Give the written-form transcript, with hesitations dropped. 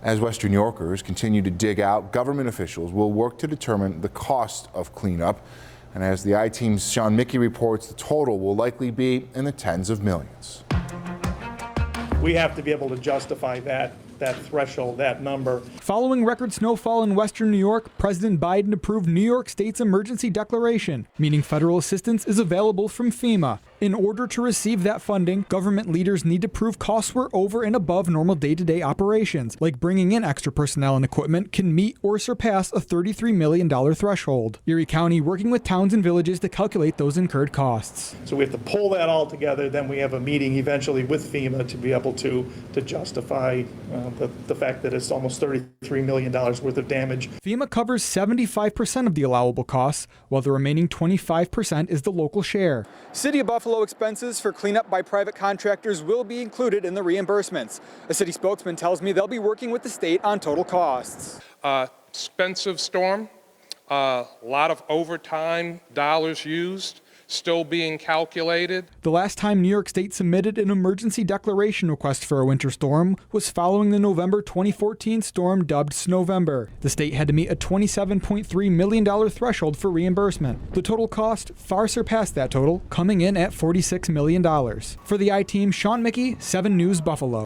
As Western New Yorkers continue to dig out, government officials will work to determine the cost of cleanup. And as the I-Team's Sean Mickey reports, the total will likely be in the tens of millions. We have to be able to justify that threshold, that number. Following record snowfall in Western New York, President Biden approved New York State's emergency declaration, meaning federal assistance is available from FEMA. In order to receive that funding, government leaders need to prove costs were over and above normal day-to-day operations, like bringing in extra personnel and equipment can meet or surpass a $33 million threshold. Erie County working with towns and villages to calculate those incurred costs. So we have to pull that all together, then we have a meeting eventually with FEMA to be able to justify the fact that it's almost $33 million worth of damage. FEMA covers 75% of the allowable costs, while the remaining 25% is the local share. City of Buffalo expenses for cleanup by private contractors will be included in the reimbursements. A city spokesman tells me they'll be working with the state on total costs. Expensive storm, a lot of overtime dollars used, still being calculated. The last time New York State submitted an emergency declaration request for a winter storm was following the November 2014 storm dubbed Snowvember. The state had to meet a $27.3 million threshold for reimbursement. The total cost far surpassed that total, coming in at $46 million. For the I-Team, Sean Mickey, 7 News Buffalo.